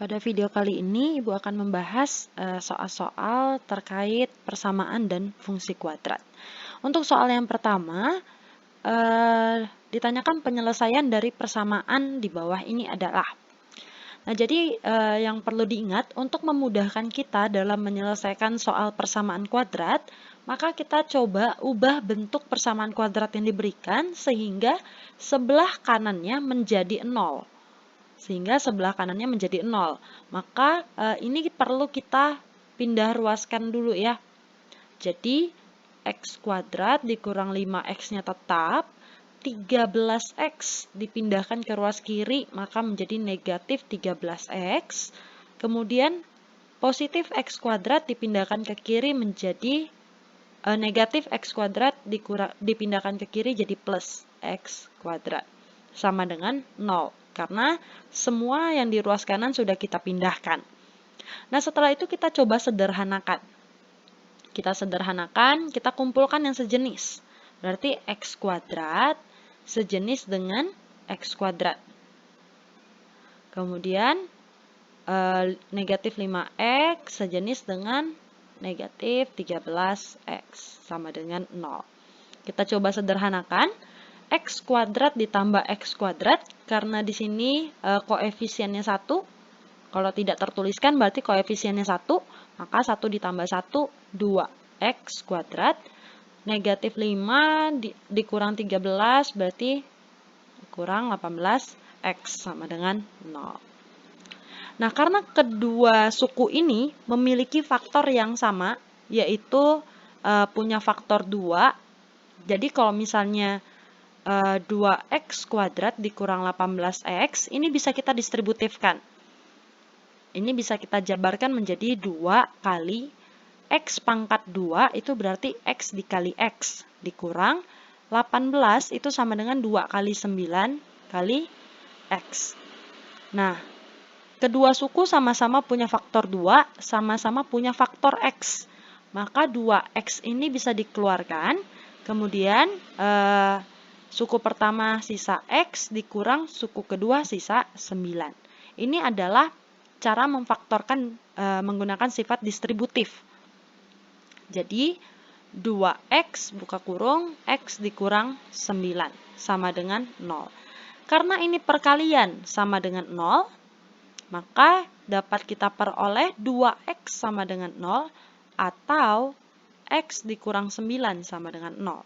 Pada video kali ini, Ibu akan membahas soal-soal terkait persamaan dan fungsi kuadrat. Untuk soal yang pertama, ditanyakan penyelesaian dari persamaan di bawah ini adalah. Nah, jadi yang perlu diingat untuk memudahkan kita dalam menyelesaikan soal persamaan kuadrat, maka kita coba ubah bentuk persamaan kuadrat yang diberikan sehingga sebelah kanannya menjadi 0. Sehingga sebelah kanannya menjadi 0. Maka ini perlu kita pindah ruaskan dulu ya. Jadi x kuadrat dikurang 5x-nya tetap, 13x dipindahkan ke ruas kiri, maka menjadi negatif 13x. Kemudian positif x kuadrat dipindahkan ke kiri menjadi negatif x kuadrat dipindahkan ke kiri jadi plus x kuadrat. Sama dengan 0. Karena semua yang di ruas kanan sudah kita pindahkan. Nah, setelah itu kita coba sederhanakan. Kita kumpulkan yang sejenis. Berarti x kuadrat sejenis dengan x kuadrat. Kemudian negatif 5x sejenis dengan negatif 13x sama dengan 0. Kita coba sederhanakan. X kuadrat ditambah x kuadrat, karena di sini koefisiennya 1. Kalau tidak tertuliskan berarti koefisiennya 1, maka 1 ditambah 1, 2x kuadrat. Negatif 5 dikurang 13 berarti kurang 18x sama dengan 0. Nah, karena kedua suku ini memiliki faktor yang sama, yaitu punya faktor 2. Jadi kalau misalnya 2x kuadrat dikurang 18x, ini bisa kita distributifkan. Ini bisa kita jabarkan menjadi 2 kali x pangkat 2, itu berarti x dikali x, dikurang 18 itu sama dengan 2 kali 9 kali x. Nah, kedua suku sama-sama punya faktor 2, sama-sama punya faktor x. Maka 2x ini bisa dikeluarkan, kemudian suku pertama sisa x dikurang suku kedua sisa 9. Ini adalah cara memfaktorkan menggunakan sifat distributif. Jadi 2x buka kurung x dikurang 9 sama dengan 0. Karena ini perkalian sama dengan 0, maka dapat kita peroleh 2x sama dengan 0 atau x dikurang 9 sama dengan 0.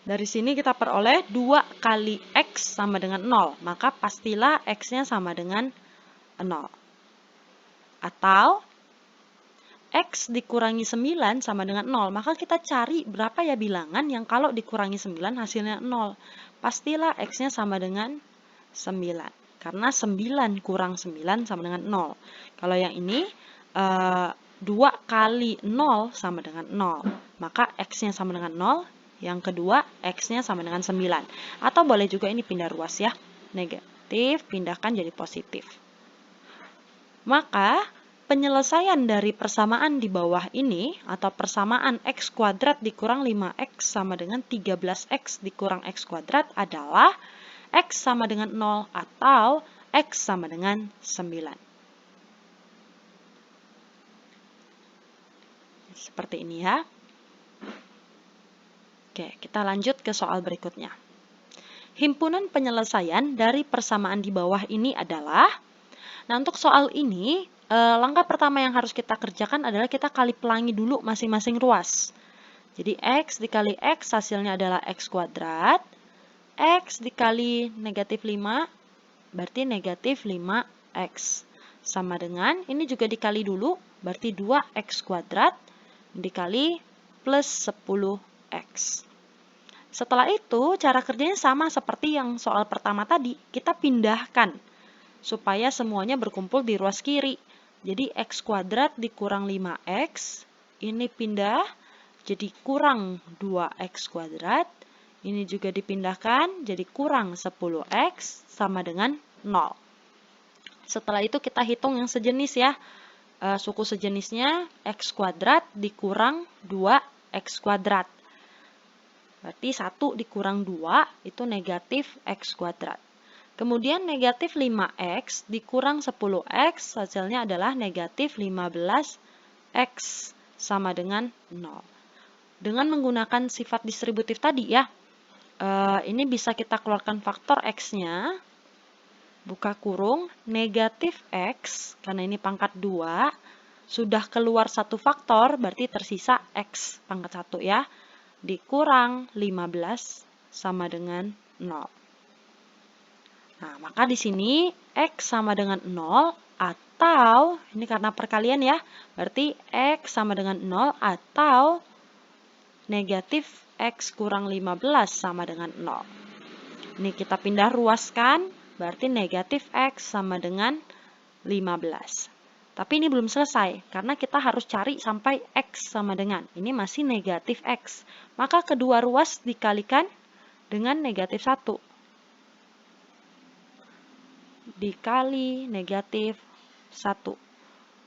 Dari sini kita peroleh 2 kali x sama dengan 0, maka pastilah x-nya sama dengan 0. Atau x dikurangi 9 sama dengan 0, maka kita cari berapa ya bilangan yang kalau dikurangi 9 hasilnya 0. Pastilah x-nya sama dengan 9, karena 9 kurang 9 sama dengan 0. Kalau yang ini 2 kali 0 sama dengan 0, maka x-nya sama dengan 0. Yang kedua, x-nya sama dengan 9. Atau boleh juga ini pindah ruas ya. Negatif, pindahkan jadi positif. Maka, penyelesaian dari persamaan di bawah ini, atau persamaan x kuadrat dikurang 5x sama dengan 13x dikurang x kuadrat adalah x sama dengan 0 atau x sama dengan 9. Seperti ini ya. Oke, kita lanjut ke soal berikutnya. Himpunan penyelesaian dari persamaan di bawah ini adalah, nah untuk soal ini, langkah pertama yang harus kita kerjakan adalah kita kali pelangi dulu masing-masing ruas. Jadi x dikali x hasilnya adalah x kuadrat, x dikali negatif 5, berarti negatif 5x. Sama dengan, ini juga dikali dulu, berarti 2x kuadrat dikali plus 10x. Setelah itu, cara kerjanya sama seperti yang soal pertama tadi. Kita pindahkan supaya semuanya berkumpul di ruas kiri. Jadi x kuadrat dikurang 5x, ini pindah jadi kurang 2x kuadrat. Ini juga dipindahkan jadi kurang 10x sama dengan 0. Setelah itu kita hitung yang sejenis ya. Suku sejenisnya x kuadrat dikurang 2x kuadrat. Berarti 1 dikurang 2 itu negatif x kuadrat. Kemudian negatif 5x dikurang 10x hasilnya adalah negatif 15x sama dengan 0. Dengan menggunakan sifat distributif tadi ya, ini bisa kita keluarkan faktor x-nya, buka kurung, negatif x, karena ini pangkat 2, sudah keluar satu faktor, berarti tersisa x pangkat 1 ya, dikurang 15 sama dengan 0. Nah, maka di sini x sama dengan 0 atau, ini karena perkalian ya, berarti x sama dengan 0 atau negatif x kurang 15 sama dengan 0. Ini kita pindah ruaskan, berarti negatif x sama dengan 15. Tapi ini belum selesai, karena kita harus cari sampai x sama dengan. Ini masih negatif x. Maka kedua ruas dikalikan dengan negatif 1. Dikali negatif 1.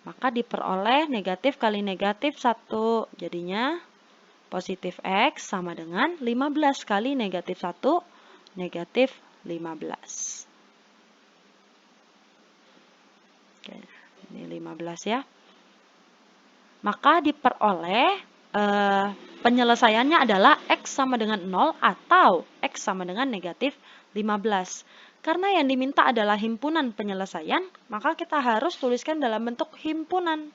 Maka diperoleh negatif kali negatif 1. Jadinya positif x sama dengan 15 kali negatif 1, negatif 15. Oke, ini 15 ya. Maka diperoleh penyelesaiannya adalah x sama dengan 0 atau x sama dengan negatif 15. Karena yang diminta adalah himpunan penyelesaian, maka kita harus tuliskan dalam bentuk himpunan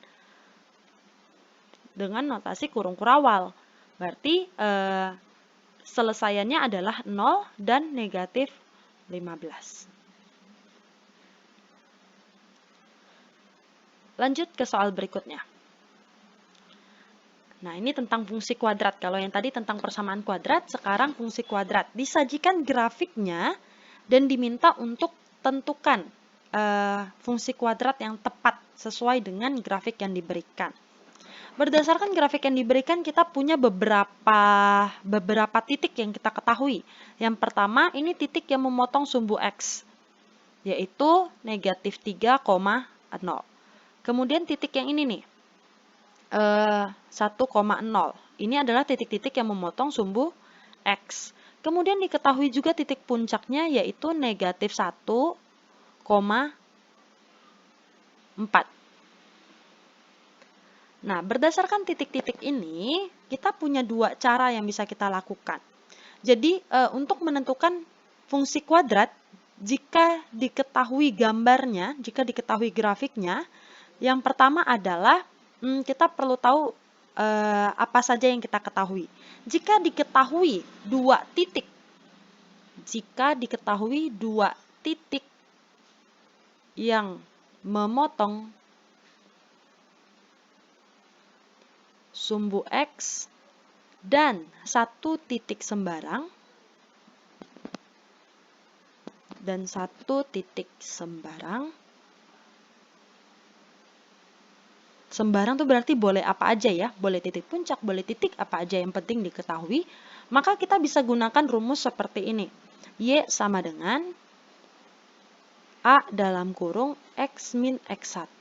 dengan notasi kurung kurawal. Berarti selesaiannya adalah 0 dan negatif 15. Lanjut ke soal berikutnya. Nah, ini tentang fungsi kuadrat. Kalau yang tadi tentang persamaan kuadrat, sekarang fungsi kuadrat. Disajikan grafiknya dan diminta untuk tentukan fungsi kuadrat yang tepat sesuai dengan grafik yang diberikan. Berdasarkan grafik yang diberikan, kita punya beberapa titik yang kita ketahui. Yang pertama, ini titik yang memotong sumbu x, yaitu negatif 3,0. Kemudian titik yang ini nih, 1,0. Ini adalah titik-titik yang memotong sumbu x. Kemudian diketahui juga titik puncaknya, yaitu negatif 1,4. Nah, berdasarkan titik-titik ini, kita punya dua cara yang bisa kita lakukan. Jadi, untuk menentukan fungsi kuadrat, jika diketahui gambarnya, jika diketahui grafiknya, yang pertama adalah kita perlu tahu apa saja yang kita ketahui. Jika diketahui dua titik yang memotong sumbu x dan satu titik sembarang, sembarang itu berarti boleh apa aja ya, boleh titik puncak, boleh titik apa aja, yang penting diketahui. Maka kita bisa gunakan rumus seperti ini. Y sama dengan A dalam kurung x min x1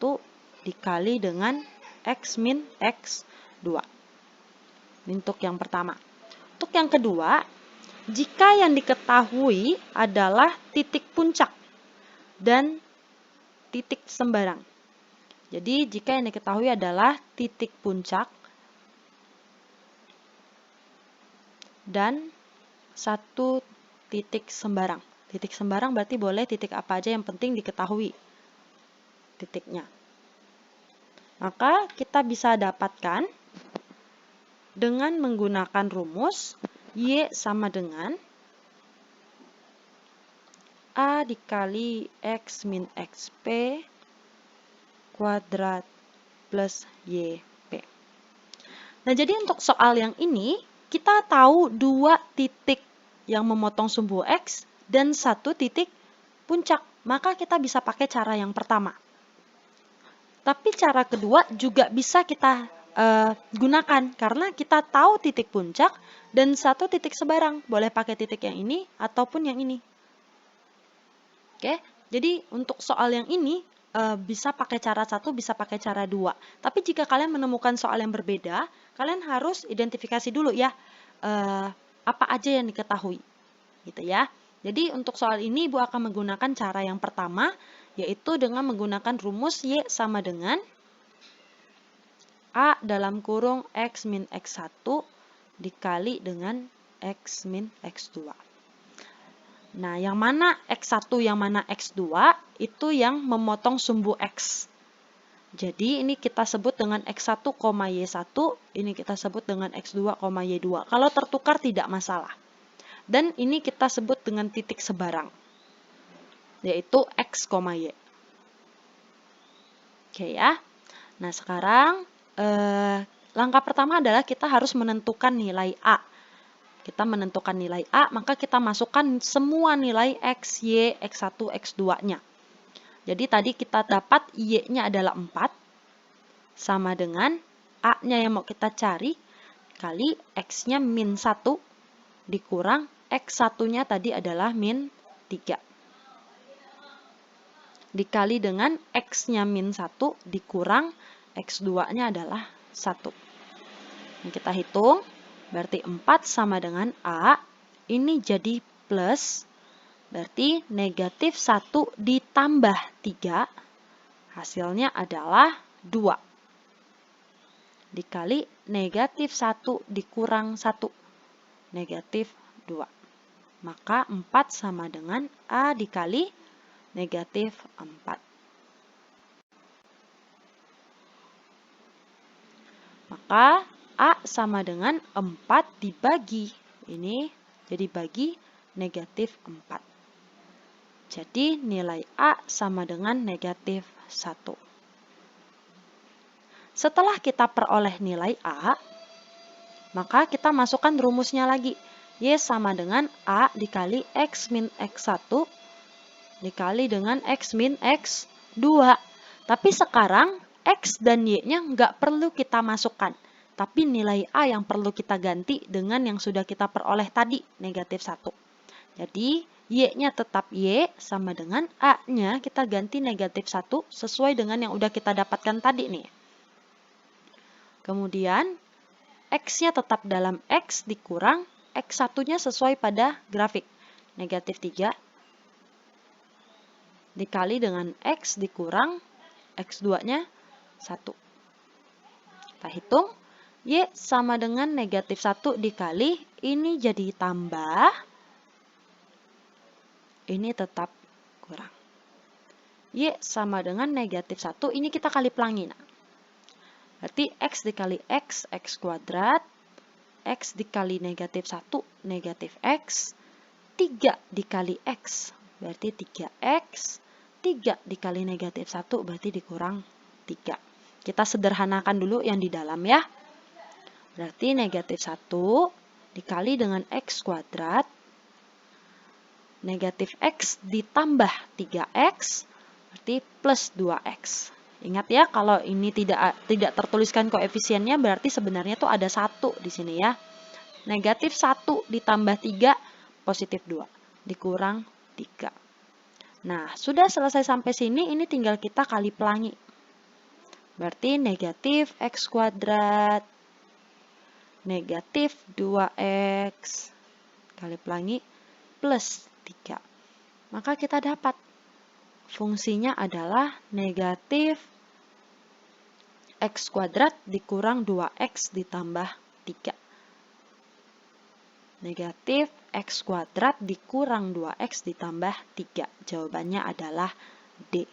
dikali dengan x min x2. Untuk yang pertama. Untuk yang kedua, jika yang diketahui adalah titik puncak dan titik sembarang. Jadi, jika yang diketahui adalah titik puncak dan satu titik sembarang. Titik sembarang berarti boleh titik apa aja, yang penting diketahui titiknya. Maka kita bisa dapatkan dengan menggunakan rumus Y sama dengan A dikali X min XP kuadrat plus YP. Nah, jadi untuk soal yang ini, kita tahu dua titik yang memotong sumbu X dan satu titik puncak. Maka kita bisa pakai cara yang pertama. Tapi cara kedua juga bisa kita gunakan, karena kita tahu titik puncak dan satu titik sembarang. Boleh pakai titik yang ini ataupun yang ini. Oke, jadi untuk soal yang ini bisa pakai cara satu, bisa pakai cara dua. Tapi jika kalian menemukan soal yang berbeda, kalian harus identifikasi dulu ya, apa aja yang diketahui, gitu ya. Jadi untuk soal ini Ibu akan menggunakan cara yang pertama, yaitu dengan menggunakan rumus Y sama dengan A dalam kurung X min X1 dikali dengan X min X2. Nah, yang mana X1, yang mana X2, itu yang memotong sumbu X. Jadi, ini kita sebut dengan X1, Y1, ini kita sebut dengan X2, Y2. Kalau tertukar tidak masalah. Dan ini kita sebut dengan titik sebarang, yaitu X, Y. Oke ya. Nah, sekarang langkah pertama adalah kita harus menentukan nilai A. Kita menentukan nilai A, maka kita masukkan semua nilai X, Y, X1, X2-nya. Jadi tadi kita dapat Y-nya adalah 4, sama dengan A-nya yang mau kita cari, kali X-nya min 1, dikurang X1-nya tadi adalah min 3. Dikali dengan X-nya min 1, dikurang X2-nya adalah 1. Nah, kita hitung. Berarti 4 sama dengan A, ini jadi plus, berarti negatif 1 ditambah 3, hasilnya adalah 2. Dikali negatif 1 dikurang 1, negatif 2. Maka 4 sama dengan A dikali negatif 4. Maka A sama dengan 4 dibagi. Ini jadi bagi negatif 4. Jadi nilai A sama dengan negatif 1. Setelah kita peroleh nilai A, maka kita masukkan rumusnya lagi. Y sama dengan A dikali X min X1 dikali dengan X min X2. Tapi sekarang X dan Y-nya nggak perlu kita masukkan. Tapi nilai A yang perlu kita ganti dengan yang sudah kita peroleh tadi, negatif 1. Jadi, Y-nya tetap Y sama dengan A-nya kita ganti negatif 1 sesuai dengan yang udah kita dapatkan tadi nih. Kemudian, X-nya tetap dalam X dikurang X1-nya sesuai pada grafik. Negatif 3 dikali dengan X dikurang X2-nya 1. Kita hitung. Y sama dengan negatif 1 dikali, ini jadi tambah, ini tetap kurang. Y sama dengan negatif 1, ini kita kali pelangi. Nah, berarti X dikali X, X kuadrat, X dikali negatif 1, negatif X, 3 dikali X, berarti 3X, 3 dikali negatif 1, berarti dikurang 3. Kita sederhanakan dulu yang di dalam ya. Berarti negatif 1 dikali dengan X kuadrat, negatif X ditambah 3X, berarti plus 2X. Ingat ya, kalau ini tidak tertuliskan koefisiennya, berarti sebenarnya tuh ada 1 di sini ya. Negatif 1 ditambah 3, positif 2, dikurang 3. Nah, sudah selesai sampai sini, ini tinggal kita kali pelangi. Berarti negatif X kuadrat, negatif 2X, kali pelangi, plus 3. Maka kita dapat fungsinya adalah negatif X kuadrat dikurang 2X ditambah 3. Negatif X kuadrat dikurang 2X ditambah 3. Jawabannya adalah D.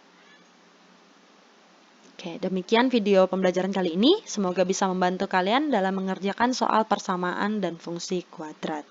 Oke, demikian video pembelajaran kali ini. Semoga bisa membantu kalian dalam mengerjakan soal persamaan dan fungsi kuadrat.